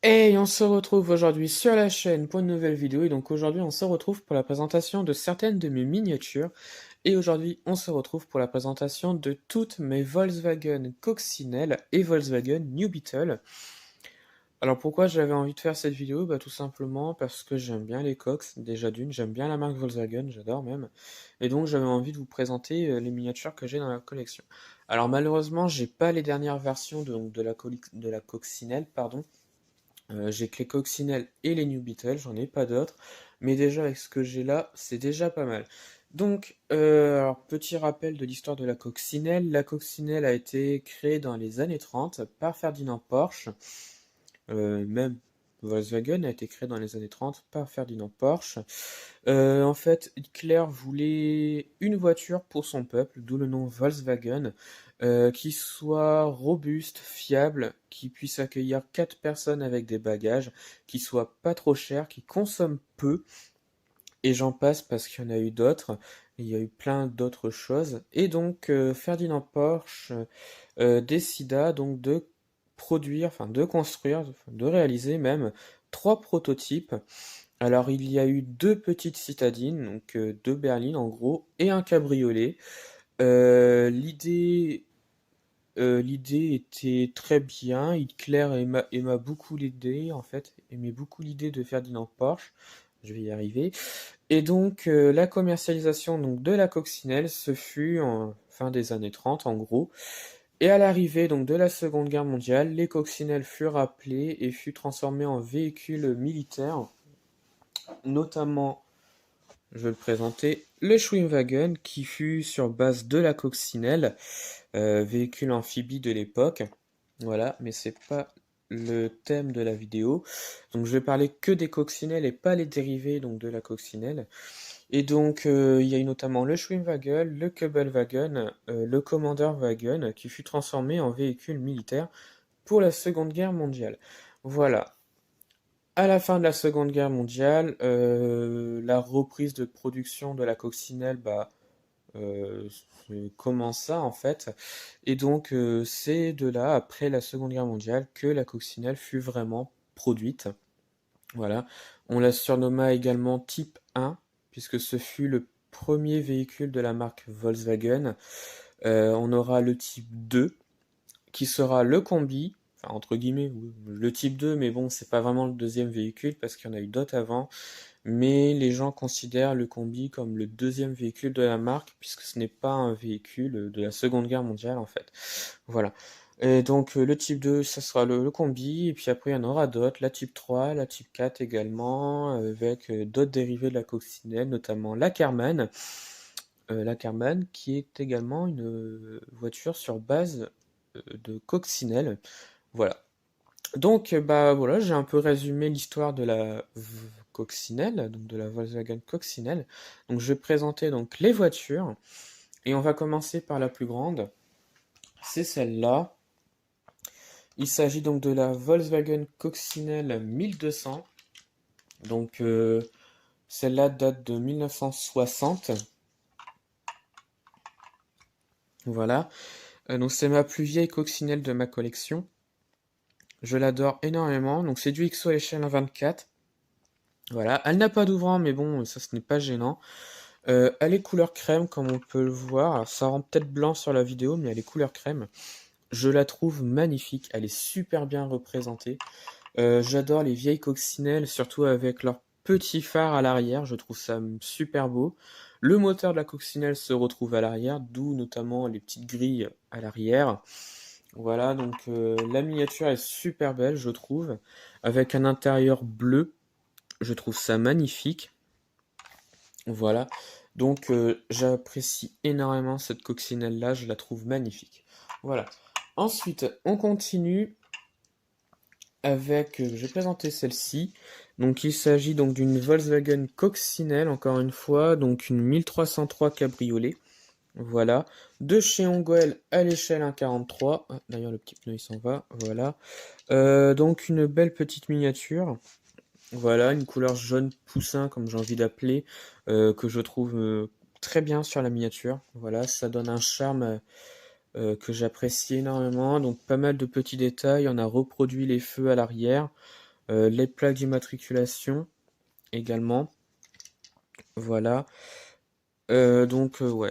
Hey, on se retrouve aujourd'hui sur la chaîne pour une nouvelle vidéo et donc aujourd'hui on se retrouve pour la présentation de certaines de mes miniatures et aujourd'hui on se retrouve pour la présentation de toutes mes Volkswagen Coccinelle et Volkswagen New Beetle. Alors pourquoi j'avais envie de faire cette vidéo? Bah tout simplement parce que j'aime bien les coques, déjà d'une, j'aime bien la marque Volkswagen, j'adore même, et donc j'avais envie de vous présenter les miniatures que j'ai dans la collection. Alors malheureusement j'ai pas les dernières versions de la Coccinelle, pardon. J'ai que les Coccinelles et les New Beetle, j'en ai pas d'autres, mais déjà avec ce que j'ai là, c'est déjà pas mal. Donc, alors petit rappel de l'histoire de la Coccinelle. La Coccinelle a été créée dans les années 30 par Ferdinand Porsche. Même Volkswagen a été créé dans les années 30 par Ferdinand Porsche. En fait, Hitler voulait une voiture pour son peuple, d'où le nom Volkswagen, qui soit robuste, fiable, qui puisse accueillir 4 personnes avec des bagages, qui soit pas trop cher, qui consomme peu, et j'en passe parce qu'il y en a eu d'autres. Il y a eu plein d'autres choses. Et donc, Ferdinand Porsche décida donc de produire, enfin de construire, enfin, de réaliser même 3 prototypes. Alors il y a eu 2 petites citadines, donc 2 berlines en gros, et un cabriolet. Euh, l'idée, l'idée était très bien. Hitler aima beaucoup l'idée, en fait, aimait beaucoup l'idée de Ferdinand Porsche. Je vais y arriver. Et donc la commercialisation donc de la coccinelle se fut en fin des années 30 en gros. Et à l'arrivée donc de la Seconde Guerre mondiale, les coccinelles furent appelées et furent transformées en véhicules militaires, notamment, je vais le présenter, le Schwimmwagen qui fut sur base de la coccinelle, véhicule amphibie de l'époque. Voilà, mais c'est pas le thème de la vidéo. Donc je vais parler que des coccinelles et pas les dérivés donc de la coccinelle. Et donc il y a eu notamment le Schwimmwagen, le Kübelwagen, le Commanderwagen qui fut transformé en véhicule militaire pour la Seconde Guerre mondiale. Voilà. À la fin de la Seconde Guerre mondiale, la reprise de production de la coccinelle euh, commença en fait, et donc c'est de là, après la Seconde Guerre mondiale, que la coccinelle fut vraiment produite. Voilà, on la surnomma également Type 1, puisque ce fut le premier véhicule de la marque Volkswagen. On aura le Type 2, qui sera le combi, enfin entre guillemets, oui, le type 2, mais bon, c'est pas vraiment le deuxième véhicule parce qu'il y en a eu d'autres avant. Mais les gens considèrent le combi comme le deuxième véhicule de la marque puisque ce n'est pas un véhicule de la Seconde Guerre mondiale en fait. Voilà. Et donc le type 2, ça sera le combi, et puis après il y en aura d'autres, la type 3, la type 4 également, avec d'autres dérivés de la coccinelle, notamment la Carman, qui est également une voiture sur base de coccinelle. Voilà. Donc, bah voilà, j'ai un peu résumé l'histoire de la coccinelle, donc de la Volkswagen Coccinelle. Donc, je vais présenter donc les voitures et on va commencer par la plus grande. C'est celle-là. Il s'agit donc de la Volkswagen Coccinelle 1200. Donc, celle-là date de 1960. Voilà. Donc, c'est ma plus vieille coccinelle de ma collection. Je l'adore énormément. Donc, c'est du XO à l'échelle 1/24. Voilà, elle n'a pas d'ouvrant, mais bon, ça ce n'est pas gênant. Elle est couleur crème, comme on peut le voir. Alors, ça rend peut-être blanc sur la vidéo, mais elle est couleur crème. Je la trouve magnifique, elle est super bien représentée. J'adore les vieilles coccinelles, surtout avec leur petit phare à l'arrière, je trouve ça super beau. Le moteur de la coccinelle se retrouve à l'arrière, d'où notamment les petites grilles à l'arrière. Voilà, donc la miniature est super belle, je trouve, avec un intérieur bleu. Je trouve ça magnifique. Voilà. Donc j'apprécie énormément cette coccinelle-là, je la trouve magnifique. Voilà. Ensuite, on continue avec, je vais présenter celle-ci. Donc il s'agit donc d'une Volkswagen Coccinelle, encore une fois, donc une 1303 cabriolet. Voilà. De chez Ongoel à l'échelle 1,43. Ah, d'ailleurs, le petit pneu il s'en va. Voilà. Donc une belle petite miniature. Voilà, une couleur jaune poussin, comme j'ai envie d'appeler, que je trouve très bien sur la miniature. Voilà, ça donne un charme que j'apprécie énormément. Donc pas mal de petits détails. On a reproduit les feux à l'arrière. les plaques d'immatriculation également. Voilà. Ouais,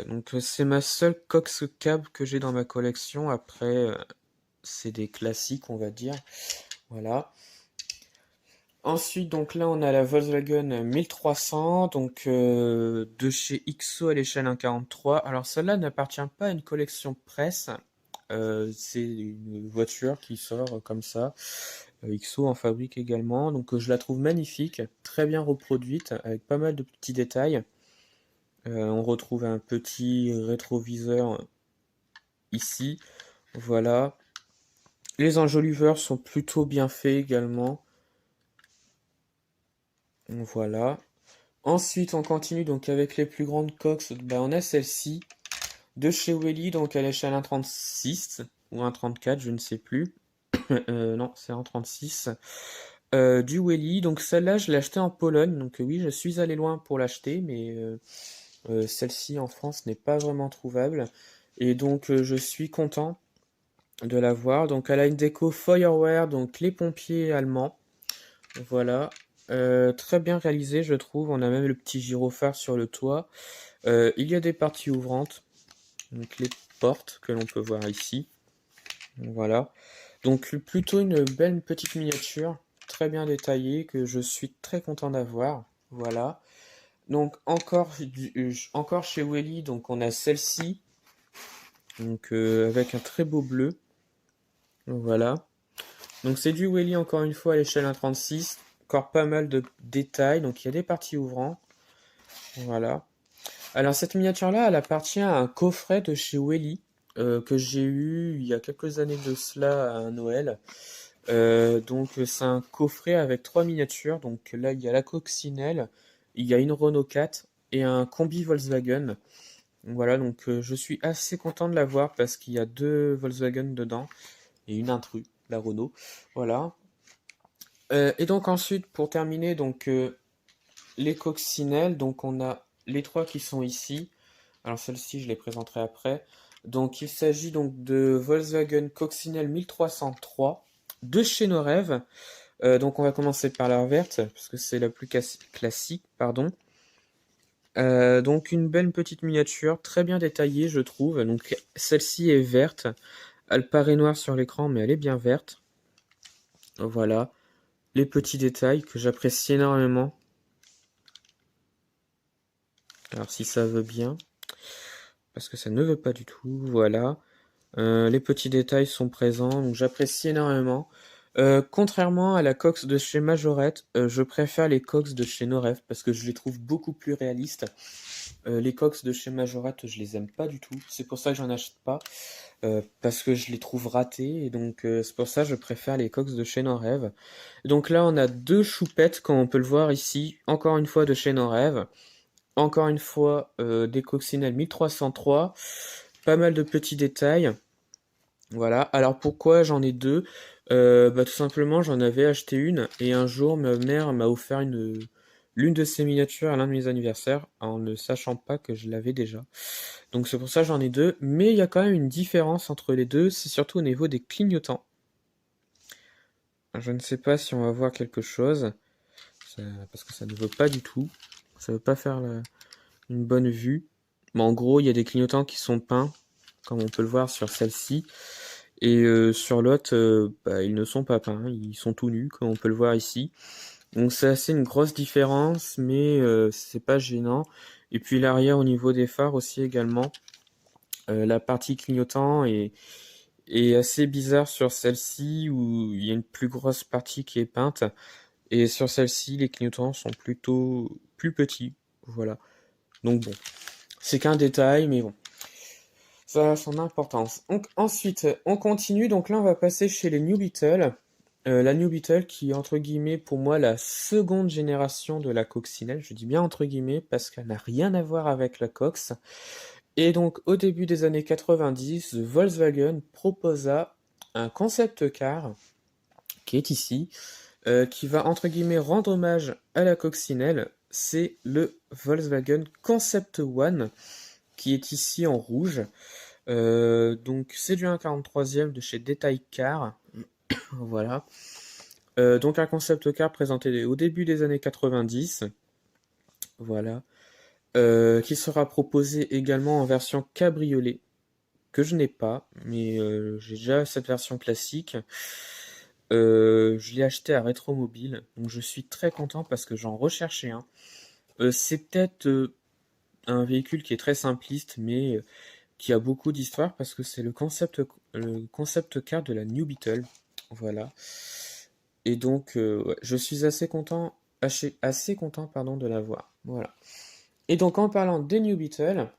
donc c'est ma seule Cox Cab que j'ai dans ma collection. Après, c'est des classiques, on va dire. Voilà. Ensuite, donc là, on a la Volkswagen 1300, donc de chez XO à l'échelle 1,43. Alors, celle-là n'appartient pas à une collection presse. C'est une voiture qui sort comme ça. XO en fabrique également. Donc, je la trouve magnifique, très bien reproduite, avec pas mal de petits détails. On retrouve un petit rétroviseur ici. Voilà. Les enjoliveurs sont plutôt bien faits également. Voilà. Ensuite, on continue donc avec les plus grandes coques. Ben, on a celle-ci de chez Welly, donc à l'échelle 1,36 ou 1,34, je ne sais plus. Non, c'est 1,36. Du Welly. Donc celle-là, je l'ai achetée en Pologne. Donc oui, je suis allé loin pour l'acheter, mais celle-ci en France n'est pas vraiment trouvable. Et donc je suis content de la voir. Donc elle a une déco Feuerwehr, donc les pompiers allemands. Voilà. Très bien réalisé, je trouve. On a même le petit gyrophare sur le toit. Il y a des parties ouvrantes, donc les portes que l'on peut voir ici. Voilà. Donc plutôt une belle petite miniature, très bien détaillée, que je suis très content d'avoir. Voilà. Donc encore chez Welly, donc on a celle-ci, donc avec un très beau bleu. Voilà. Donc c'est du Welly encore une fois à l'échelle 1,36. Encore pas mal de détails. Donc il y a des parties ouvrantes. Voilà. Alors cette miniature-là, elle appartient à un coffret de chez Welly que j'ai eu il y a quelques années de cela à un Noël. Donc c'est un coffret avec 3 miniatures. Donc là il y a la coccinelle, il y a une Renault 4 et un combi Volkswagen. Voilà, donc je suis assez content de l'avoir parce qu'il y a 2 Volkswagen dedans et une intrus, la Renault. Voilà. Et donc ensuite, pour terminer, donc les coccinelles, donc on a les 3 qui sont ici. Alors celles-ci, je les présenterai après. Donc il s'agit donc de Volkswagen Coccinelle 1303 de chez Nos Rêves. Donc on va commencer par la verte parce que c'est la plus classique, pardon. Donc une belle petite miniature, très bien détaillée, je trouve. Donc celle-ci est verte. Elle paraît noire sur l'écran, mais elle est bien verte. Voilà. Les petits détails que j'apprécie énormément. Alors si ça veut bien, parce que ça ne veut pas du tout. Voilà. Les petits détails sont présents, donc j'apprécie énormément. Contrairement à la Cox de chez Majorette, je préfère les Cox de chez Noref parce que je les trouve beaucoup plus réalistes. Les Cox de chez Majorette, je les aime pas du tout. C'est pour ça que j'en achète pas. Parce que je les trouve ratés. Et donc c'est pour ça que je préfère les Cox de chez Noref. Donc là, on a 2 choupettes, comme on peut le voir ici. Encore une fois de chez Noref. Encore une fois des coccinelles 1303. Pas mal de petits détails. Voilà. Alors pourquoi j'en ai 2? Bah, tout simplement, j'en avais acheté une et un jour ma mère m'a offert l'une de ces miniatures à l'un de mes anniversaires en ne sachant pas que je l'avais déjà. Donc c'est pour ça que j'en ai 2, mais il y a quand même une différence entre les deux, c'est surtout au niveau des clignotants. Je ne sais pas si on va voir quelque chose, parce que ça ne veut pas du tout. Ça ne veut pas faire une bonne vue. Mais en gros, il y a des clignotants qui sont peints, comme on peut le voir sur celle-ci. Et sur l'autre, bah, ils ne sont pas peints, ils sont tout nus, comme on peut le voir ici. Donc c'est assez une grosse différence, mais c'est pas gênant. Et puis l'arrière au niveau des phares aussi également. La partie clignotant est assez bizarre sur celle-ci, où il y a une plus grosse partie qui est peinte. Et sur celle-ci, les clignotants sont plutôt plus petits. Voilà. Donc bon, c'est qu'un détail, mais bon. Ça a son importance. Donc, ensuite, on continue. Donc là, on va passer chez les New Beetle. La New Beetle qui est entre guillemets pour moi la seconde génération de la coccinelle. Je dis bien entre guillemets parce qu'elle n'a rien à voir avec la Cox. Et donc au début des années 90, Volkswagen proposa un concept car qui est ici, qui va entre guillemets rendre hommage à la coccinelle. C'est le Volkswagen Concept One qui est ici en rouge. Donc c'est du 1,43e de chez Detail Car. Voilà. Donc un concept car présenté au début des années 90, voilà, qui sera proposé également en version cabriolet, que je n'ai pas, mais j'ai déjà cette version classique. Je l'ai acheté à Rétromobile, donc je suis très content parce que j'en recherchais un. C'est peut-être un véhicule qui est très simpliste, mais qui a beaucoup d'histoire parce que c'est le concept car de la New Beetle. Voilà. Et donc, ouais, je suis assez content, pardon, de l'avoir. Voilà. Et donc, en parlant des New Beetle,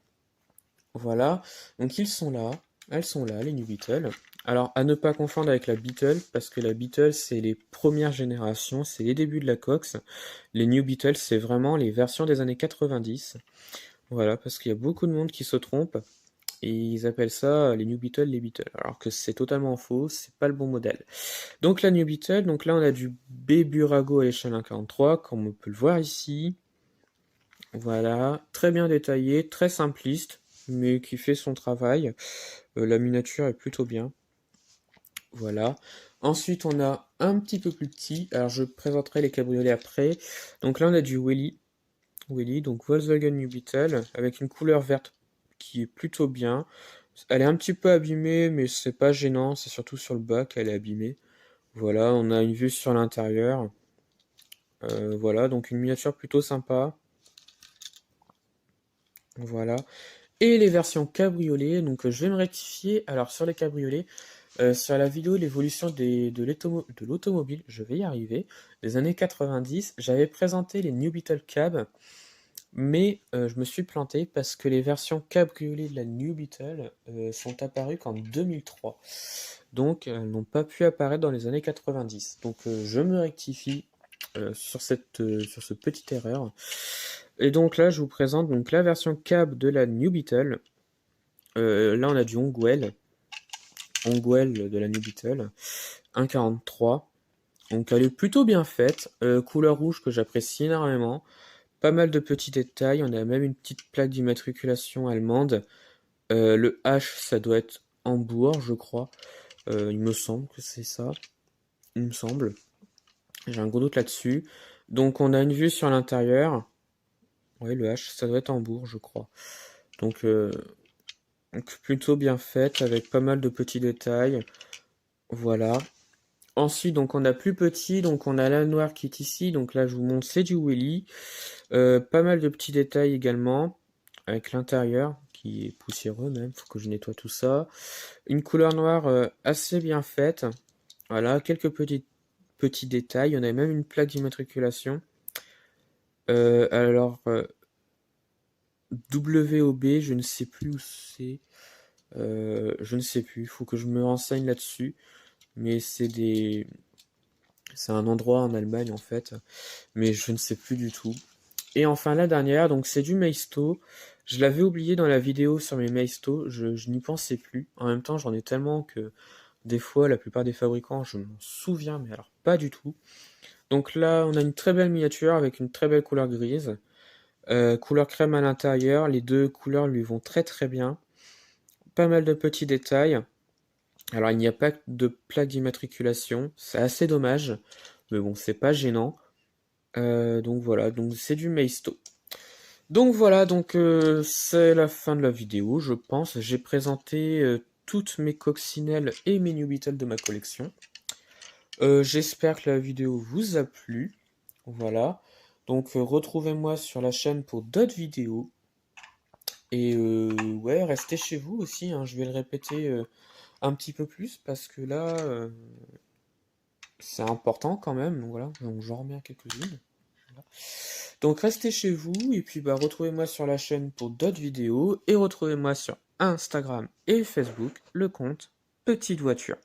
voilà. Donc, elles sont là, les New Beetle. Alors, à ne pas confondre avec la Beetle, parce que la Beetle, c'est les premières générations, c'est les débuts de la Cox. Les New Beetle, c'est vraiment les versions des années 90. Voilà, parce qu'il y a beaucoup de monde qui se trompe. Et ils appellent ça les New Beetle, les Beetle. Alors que c'est totalement faux, c'est pas le bon modèle. Donc la New Beetle, donc là on a du B-Burago à l'échelle 1,43, comme on peut le voir ici. Voilà, très bien détaillé, très simpliste, mais qui fait son travail. La miniature est plutôt bien. Voilà. Ensuite on a un petit peu plus petit, alors je présenterai les cabriolets après. Donc là on a du Welly, donc Volkswagen New Beetle, avec une couleur verte qui est plutôt bien. Elle est un petit peu abîmée, mais c'est pas gênant, c'est surtout sur le bas qu'elle est abîmée. Voilà, on a une vue sur l'intérieur. Voilà, donc une miniature plutôt sympa. Voilà. Et les versions cabriolet, donc je vais me rectifier. Alors sur les cabriolets, sur la vidéo l'évolution de l'automobile, je vais y arriver, des années 90, j'avais présenté les New Beetle Cab. Mais je me suis planté parce que les versions cabriolet de la New Beetle sont apparues qu'en 2003. Donc elles n'ont pas pu apparaître dans les années 90. Donc je me rectifie sur ce petite erreur. Et donc là je vous présente donc la version cab de la New Beetle. Là on a du Hongwell de la New Beetle, 1,43. Donc elle est plutôt bien faite, couleur rouge que j'apprécie énormément. Pas mal de petits détails, on a même une petite plaque d'immatriculation allemande. Le H, ça doit être Hambourg, je crois. Il me semble que c'est ça. Il me semble. J'ai un gros doute là-dessus. Donc on a une vue sur l'intérieur. Oui, le H, ça doit être Hambourg, je crois. Donc, plutôt bien faite, avec pas mal de petits détails. Voilà. Ensuite, donc on a plus petit, donc on a la noire qui est ici. Donc là, je vous montre, c'est du Willy. Pas mal de petits détails également, avec l'intérieur qui est poussiéreux même, faut que je nettoie tout ça. Une couleur noire assez bien faite. Voilà, quelques petits détails. On a même une plaque d'immatriculation. WOB, je ne sais plus où c'est. Je ne sais plus, il faut que je me renseigne là-dessus. Mais c'est un endroit en Allemagne en fait, mais je ne sais plus du tout. Et enfin la dernière, donc c'est du Maisto. Je l'avais oublié dans la vidéo sur mes Maisto, je n'y pensais plus. En même temps, j'en ai tellement que des fois, la plupart des fabricants, je m'en souviens, mais alors pas du tout. Donc là, on a une très belle miniature avec une très belle couleur grise. Couleur crème à l'intérieur, les deux couleurs lui vont très très bien. Pas mal de petits détails. Alors il n'y a pas de plaque d'immatriculation, c'est assez dommage, mais bon, c'est pas gênant. Donc voilà, donc c'est du Maisto. Donc voilà, donc c'est la fin de la vidéo, je pense. J'ai présenté toutes mes coccinelles et mes New Beetle de ma collection. J'espère que la vidéo vous a plu. Voilà. Donc retrouvez-moi sur la chaîne pour d'autres vidéos. Et ouais, restez chez vous aussi, hein, je vais le répéter un petit peu plus parce que là, c'est important quand même. Donc voilà, donc j'en remets quelques-unes. Voilà. Donc restez chez vous et puis bah retrouvez-moi sur la chaîne pour d'autres vidéos et retrouvez-moi sur Instagram et Facebook, le compte Petite Voiture.